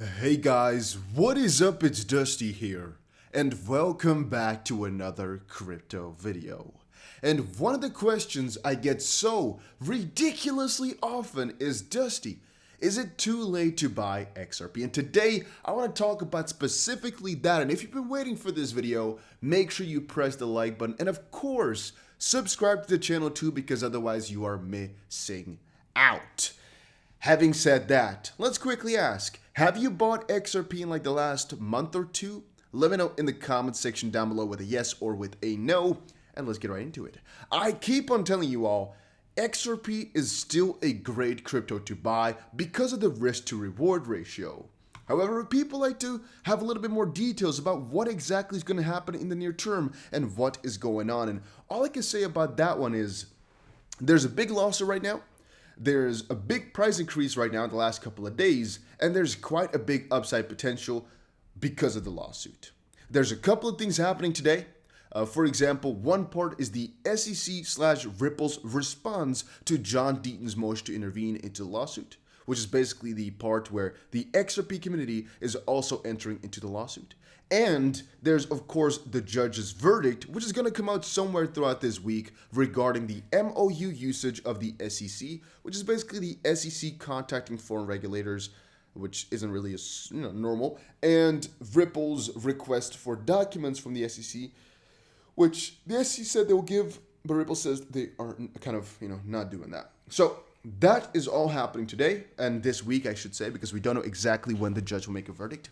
Hey guys, what is up? It's Dusty here, and welcome back to another crypto video. And one of the questions I get so ridiculously often is, Dusty, is it too late to buy XRP? And today I want to talk about specifically that. And if you've been waiting for this video, make sure you press the like button, and of course, subscribe to the channel too, because otherwise you are missing out. Having said that, let's quickly ask, have you bought XRP in like the last month or two? Let me know in the comment section down below with a yes or with a no, and let's get right into it. I keep on telling you all, XRP is still a great crypto to buy because of the risk to reward ratio. However, people like to have a little bit more details about what exactly is going to happen in the near term and what is going on. And all I can say about that one is there's a big lawsuit right now. There's a big price increase right now in the last couple of days, and there's quite a big upside potential because of the lawsuit. There's a couple of things happening today. For example, one part is the SEC/Ripple's response to John Deaton's motion to intervene into the lawsuit, which is basically the part where the XRP community is also entering into the lawsuit. And there's, of course, the judge's verdict, which is going to come out somewhere throughout this week regarding the MOU usage of the SEC, which is basically the SEC contacting foreign regulators, which isn't really normal, and Ripple's request for documents from the SEC, which the SEC said they will give, but Ripple says they are kind of, not doing that. So that is all happening today, and this week, I should say, because we don't know exactly when the judge will make a verdict.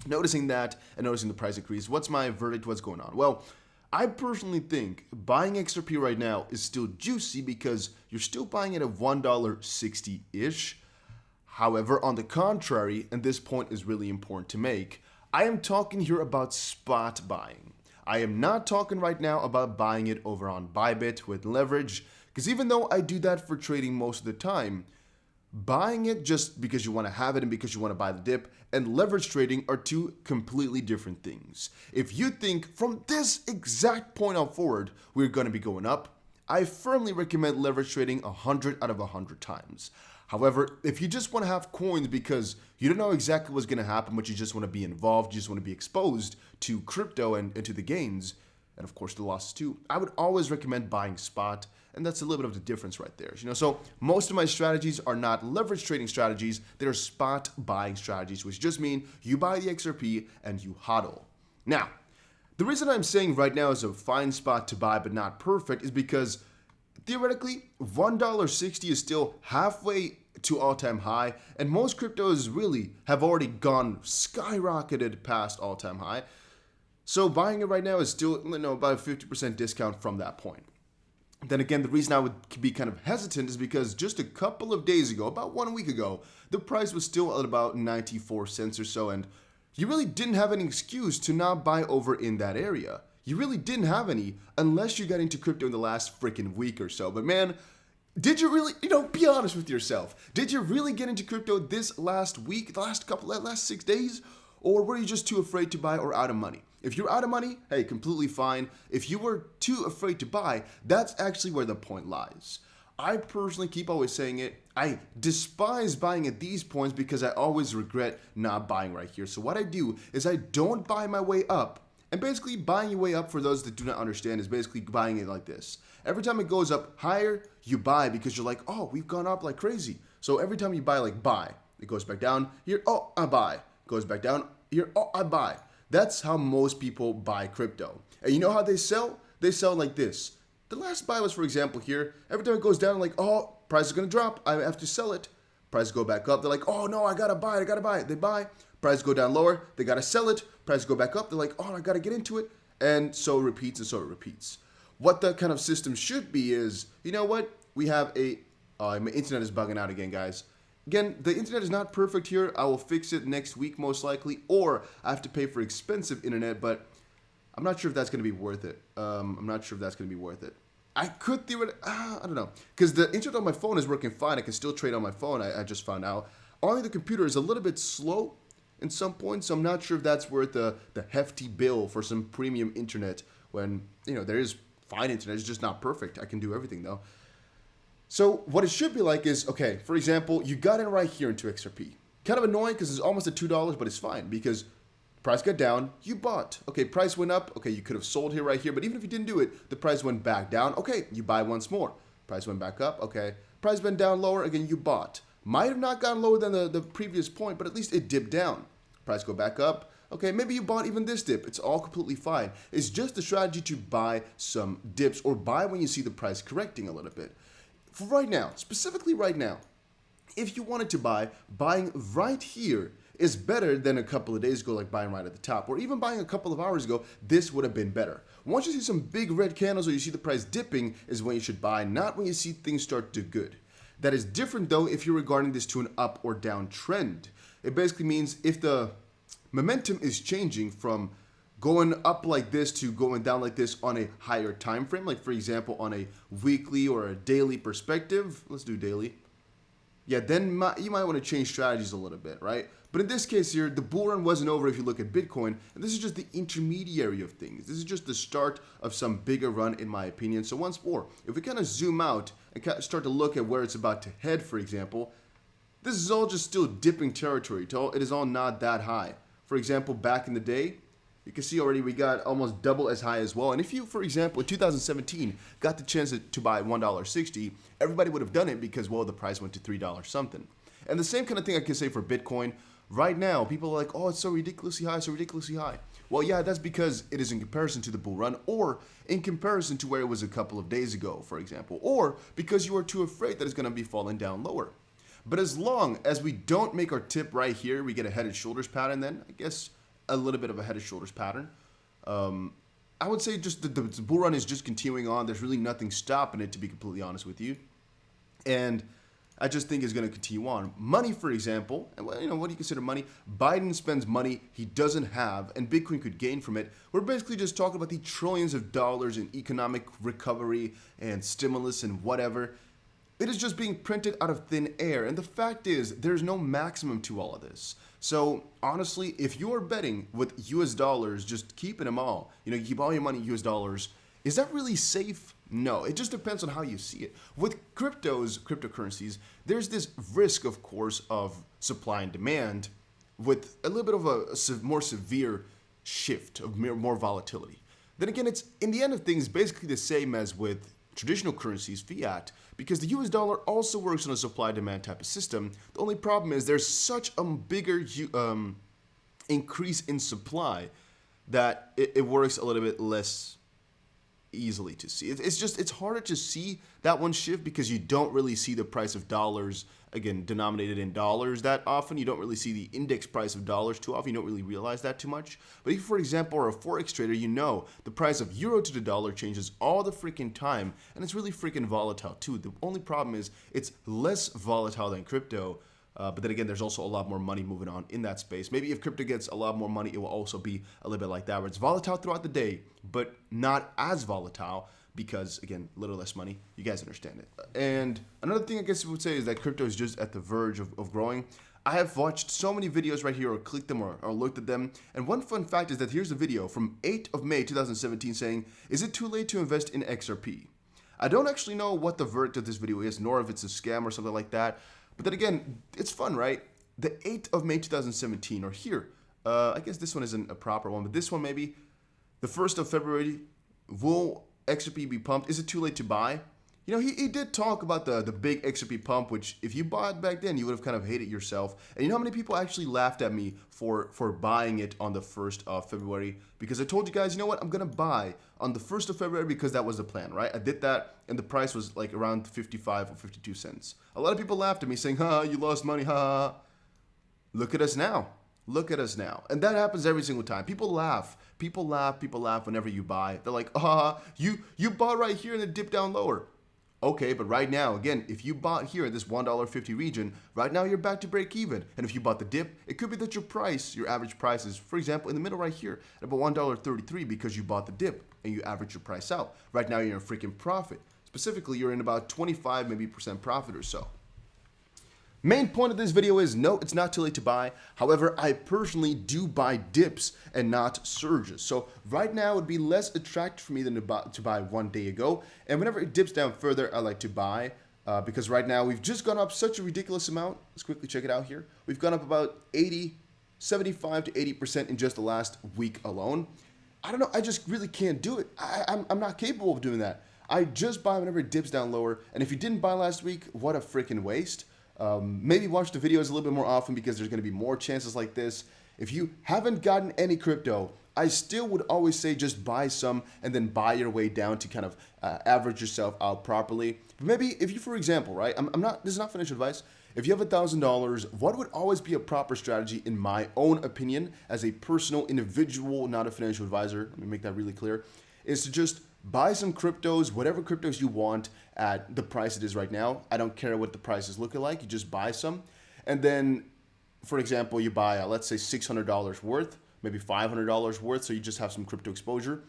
Noticing that and noticing the price increase, what's my verdict? What's going on? Well, I personally think buying XRP right now is still juicy because you're still buying it at $1.60-ish. However, on the contrary, and this point is really important to make, I am talking here about spot buying. I am not talking right now about buying it over on Bybit with leverage, because even though I do that for trading most of the time, buying it just because you want to have it and because you want to buy the dip and leverage trading are two completely different things. If you think from this exact point on forward we're going to be going up, I firmly recommend leverage trading 100 out of 100 times. However, if you just want to have coins because you don't know exactly what's going to happen, but you just want to be involved, you just want to be exposed to crypto and to the gains, and of course the losses too, I would always recommend buying spot. And that's a little bit of the difference right there. So most of my strategies are not leverage trading strategies. They're spot buying strategies, which just mean you buy the XRP and you hodl. Now, the reason I'm saying right now is a fine spot to buy, but not perfect, is because theoretically, $1.60 is still halfway to all-time high, and most cryptos really have already gone skyrocketed past all-time high. So buying it right now is still about a 50% discount from that point. Then again, the reason I would be kind of hesitant is because just a couple of days ago, about 1 week ago, the price was still at about 94 cents or so, and you really didn't have any excuse to not buy over in that area. You really didn't have any unless you got into crypto in the last freaking week or so. But man, did you really, be honest with yourself. Did you really get into crypto this last week, the last 6 days? Or were you just too afraid to buy or out of money? If you're out of money, hey, completely fine. If you were too afraid to buy, that's actually where the point lies. I personally keep always saying it. I despise buying at these points because I always regret not buying right here. So what I do is I don't buy my way up. And basically buying your way up, for those that do not understand, is basically buying it like this. Every time it goes up higher, you buy because you're like, oh, we've gone up like crazy. So every time you buy, like buy, it goes back down. Here, oh, I buy. Goes back down. Here, oh, I buy. That's how most people buy crypto. And you know how they sell? They sell like this. The last buy was, for example, here. Every time it goes down, like, oh, price is going to drop. I have to sell it. Price go back up. They're like, oh, no, I got to buy it. They buy. Price go down lower. They got to sell it. Price go back up. They're like, oh, I got to get into it. And so it repeats and so it repeats. What the kind of system should be is, you know what? We have my internet is bugging out again, guys. Again, the internet is not perfect here. I will fix it next week most likely, or I have to pay for expensive internet, but I'm not sure if that's going to be worth it. I could theoretically, I don't know, because the internet on my phone is working fine. I can still trade on my phone, I just found out. Only the computer is a little bit slow in some points, so I'm not sure if that's worth the hefty bill for some premium internet when, there is fine internet. It's just not perfect. I can do everything, though. So what it should be like is, okay, for example, you got in right here into XRP. Kind of annoying because it's almost at $2, but it's fine because price got down, you bought. Okay, price went up. Okay, you could have sold here right here, but even if you didn't do it, the price went back down. Okay, you buy once more. Price went back up. Okay, price went down lower. Again, you bought. Might have not gotten lower than the previous point, but at least it dipped down. Price go back up. Okay, maybe you bought even this dip. It's all completely fine. It's just a strategy to buy some dips or buy when you see the price correcting a little bit. For right now, specifically right now, if you wanted to buy, buying right here is better than a couple of days ago, like buying right at the top, or even buying a couple of hours ago. This would have been better. Once you see some big red candles or you see the price dipping is when you should buy, not when you see things start to do good. That is different though if you're regarding this to an up or down trend. It basically means if the momentum is changing from going up like this to going down like this on a higher time frame, like for example on a weekly or a daily perspective. Let's do daily. Yeah, then you might want to change strategies a little bit, right? But in this case here, the bull run wasn't over if you look at Bitcoin, and this is just the intermediary of things. This is just the start of some bigger run, in my opinion. So once more, if we kind of zoom out and kind of start to look at where it's about to head, for example, this is all just still dipping territory. It is all not that high. For example, back in the day, you can see already we got almost double as high as well. And if you, for example, in 2017, got the chance to buy $1.60, everybody would have done it because, well, the price went to $3 something. And the same kind of thing I can say for Bitcoin. Right now, people are like, oh, it's so ridiculously high, so ridiculously high. Well, yeah, that's because it is in comparison to the bull run or in comparison to where it was a couple of days ago, for example, or because you are too afraid that it's going to be falling down lower. But as long as we don't make our tip right here, we get a head and shoulders pattern then, I guess a little bit of a head and shoulders pattern. I would say just the bull run is just continuing on. There's really nothing stopping it, to be completely honest with you. And I just think it's going to continue on. Money, for example, and what do you consider money? Biden spends money he doesn't have, and Bitcoin could gain from it. We're basically just talking about the trillions of dollars in economic recovery and stimulus and whatever. It is just being printed out of thin air. And the fact is, there's no maximum to all of this. So honestly, if you're betting with US dollars, just keeping them all, you keep all your money in US dollars, is that really safe? No, it just depends on how you see it. With cryptocurrencies, there's this risk, of course, of supply and demand with a little bit of a more severe shift of more volatility. Then again, it's in the end of things basically the same as with traditional currencies, fiat, because the US dollar also works on a supply-demand type of system. The only problem is there's such a bigger increase in supply that it works a little bit less easily to see. It's harder to see that one shift because you don't really see the price of dollars, again, denominated in dollars that often. You don't really see the index price of dollars too often. You don't really realize that too much. But if you, for example, are a Forex trader, the price of euro to the dollar changes all the freaking time, and it's really freaking volatile too. The only problem is it's less volatile than crypto. But then again, there's also a lot more money moving on in that space. Maybe if crypto gets a lot more money, it will also be a little bit like that, where it's volatile throughout the day, but not as volatile because, again, a little less money. You guys understand it. And another thing I guess I would say is that crypto is just at the verge of growing. I have watched so many videos right here or clicked them or looked at them. And one fun fact is that here's a video from 8th of May 2017 saying, is it too late to invest in XRP? I don't actually know what the verdict of this video is, nor if it's a scam or something like that. But then again, it's fun, right? The 8th of May 2017, or here, I guess this one isn't a proper one, but this one maybe, the 1st of February, will XRP be pumped? Is it too late to buy? He did talk about the big XRP pump, which if you bought back then, you would have kind of hated yourself. And you know how many people actually laughed at me for buying it on the 1st of February? Because I told you guys, you know what? I'm going to buy on the 1st of February because that was the plan, right? I did that, and the price was like around 55 or 52 cents. A lot of people laughed at me saying, you lost money, Look at us now. Look at us now. And that happens every single time. People laugh. People laugh whenever you buy. They're like, you bought right here and it dipped down lower. Okay, but right now, again, if you bought here in this $1.50 region, right now you're back to break even. And if you bought the dip, it could be that your average price is, for example, in the middle right here at about $1.33 because you bought the dip and you average your price out. Right now you're in freaking profit. Specifically, you're in about 25 maybe % profit or so. Main point of this video is, no, it's not too late to buy. However, I personally do buy dips and not surges. So right now it would be less attractive for me than to buy one day ago. And whenever it dips down further, I like to buy. because right now we've just gone up such a ridiculous amount. Let's quickly check it out here. We've gone up about 75 to 80% in just the last week alone. I don't know. I just really can't do it. I'm not capable of doing that. I just buy whenever it dips down lower. And if you didn't buy last week, what a freaking waste. Maybe watch the videos a little bit more often because there's going to be more chances like this. If you haven't gotten any crypto, I still would always say just buy some and then buy your way down to kind of average yourself out properly. But maybe if you, for example, right, this is not financial advice. If you have $1,000, what would always be a proper strategy, in my own opinion, as a personal individual, not a financial advisor, let me make that really clear, is to just buy some cryptos, whatever cryptos you want at the price it is right now. I don't care what the price is looking like. You just buy some. And then, for example, you buy, let's say $600 worth, maybe $500 worth. So you just have some crypto exposure.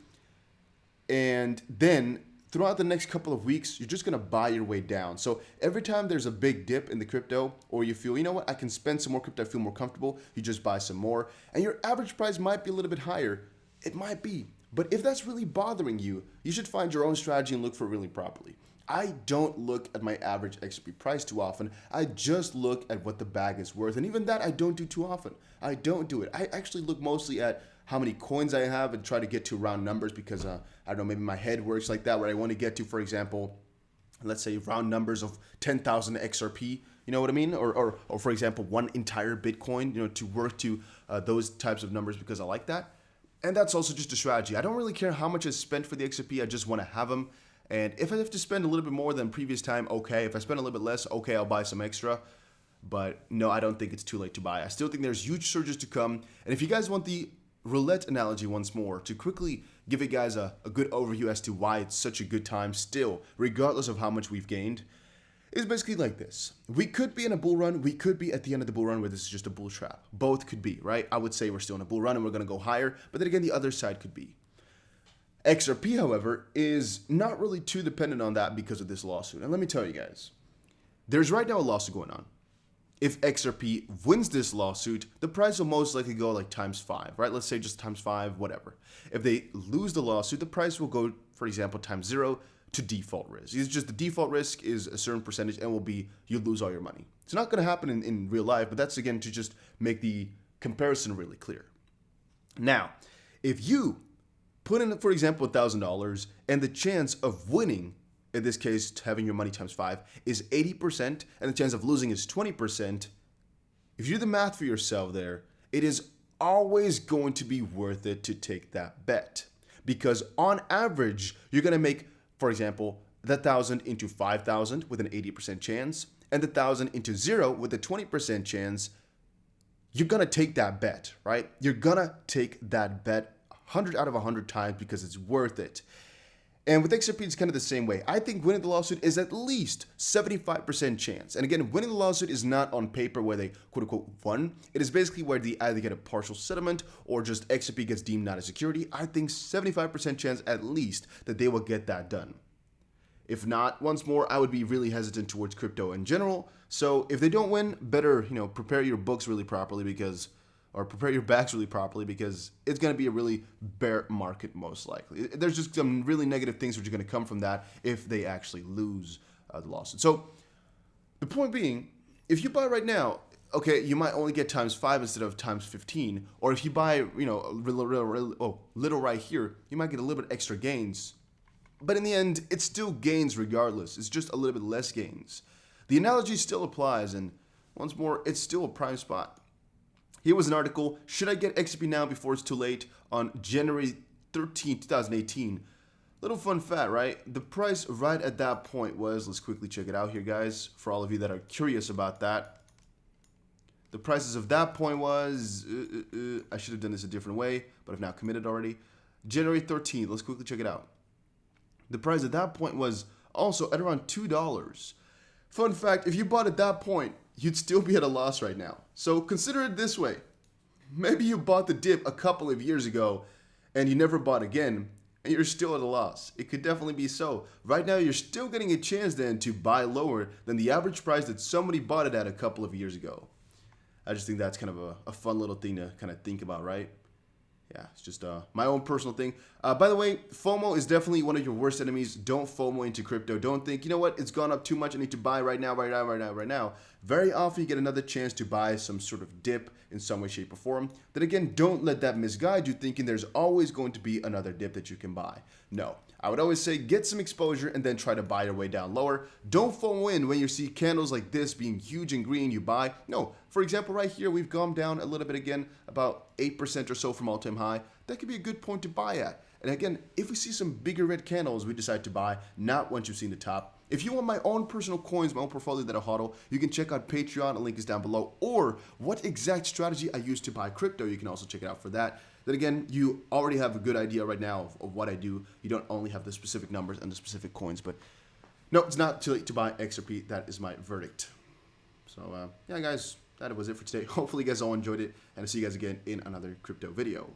And then throughout the next couple of weeks, you're just going to buy your way down. So every time there's a big dip in the crypto, or you feel, you know what, I can spend some more crypto, I feel more comfortable, you just buy some more. And your average price might be a little bit higher. It might be. But if that's really bothering you, you should find your own strategy and look for it really properly. I don't look at my average XRP price too often. I just look at what the bag is worth. And even that I don't do too often. I don't do it. I actually look mostly at how many coins I have and try to get to round numbers because, I don't know, maybe my head works like that, where I want to get to, for example, let's say round numbers of 10,000 XRP. You know what I mean? Or for example, one entire Bitcoin, to work to those types of numbers because I like that. And that's also just a strategy. I don't really care how much is spent for the XRP. I just want to have them. And if I have to spend a little bit more than previous time, okay. If I spend a little bit less, okay, I'll buy some extra. But no, I don't think it's too late to buy. I still think there's huge surges to come. And if you guys want the roulette analogy once more, to quickly give you guys a good overview as to why it's such a good time still, regardless of how much we've gained, is basically like this. We could be in a bull run. We could be at the end of the bull run where this is just a bull trap. Both could be, right? I would say we're still in a bull run and we're going to go higher. But then again, the other side could be. XRP, however, is not really too dependent on that because of this lawsuit. And let me tell you guys, there's right now a lawsuit going on. If XRP wins this lawsuit, the price will most likely go like ×5, right? Let's say just ×5, whatever. If they lose the lawsuit, the price will go, for example, ×0 to default risk. It's just the default risk is a certain percentage and will be you lose all your money. It's not going to happen in real life, but that's again to just make the comparison really clear. Now, if you put in, for example, $1,000 and the chance of winning, in this case, having your money ×5, is 80% and the chance of losing is 20%, if you do the math for yourself there, it is always going to be worth it to take that bet. Because on average, you're going to make, for example, the 1,000 into 5,000 with an 80% chance, and the 1,000 into 0 with a 20% chance. You're going to take that bet, right? You're going to take that bet 100 out of 100 times because it's worth it. And with XRP, it's kind of the same way. I think winning the lawsuit is at least 75% chance. And again, winning the lawsuit is not on paper where they quote unquote won. It is basically where they either get a partial settlement or just XRP gets deemed not a security. I think 75% chance at least that they will get that done. If not, once more, I would be really hesitant towards crypto in general. So if they don't win, better, prepare your books really properly or prepare your backs really properly because it's going to be a really bear market most likely. There's just some really negative things which are going to come from that if they actually lose the lawsuit. So the point being, if you buy right now, okay, you might only get ×5 instead of ×15. Or if you buy, little right here, you might get a little bit extra gains. But in the end, it's still gains regardless. It's just a little bit less gains. The analogy still applies, and once more, it's still a prime spot. Here was an article, should I get XRP now before it's too late, on January 13, 2018. Little fun fact, right? The price right at that point was, let's quickly check it out here, guys, for all of you that are curious about that. The prices of that point was, I should have done this a different way, but I've now committed already. January 13th, let's quickly check it out. The price at that point was also at around $2. Fun fact, if you bought at that point, you'd still be at a loss right now. So consider it this way. Maybe you bought the dip a couple of years ago and you never bought again and you're still at a loss. It could definitely be so. Right now, you're still getting a chance then to buy lower than the average price that somebody bought it at a couple of years ago. I just think that's kind of a fun little thing to kind of think about, right? Yeah, it's just my own personal thing. By the way, FOMO is definitely one of your worst enemies. Don't FOMO into crypto. Don't think, you know what, it's gone up too much. I need to buy right now, right now, right now, right now. Very often you get another chance to buy some sort of dip in some way, shape, or form. Then again, don't let that misguide you thinking there's always going to be another dip that you can buy. No. I would always say get some exposure and then try to buy your way down lower. Don't FOMO in when you see candles like this being huge and green, you buy. No, for example, right here, we've gone down a little bit again, about 8% or so from all-time high. That could be a good point to buy at. And again, if we see some bigger red candles, we decide to buy, not once you've seen the top. If you want my own personal coins, my own portfolio that I hodl, you can check out Patreon, a link is down below. Or what exact strategy I use to buy crypto, you can also check it out for that. Then again, you already have a good idea right now of what I do. You don't only have the specific numbers and the specific coins, but no, it's not too late to buy XRP. That is my verdict. So yeah, guys, that was it for today. Hopefully you guys all enjoyed it, and I'll see you guys again in another crypto video.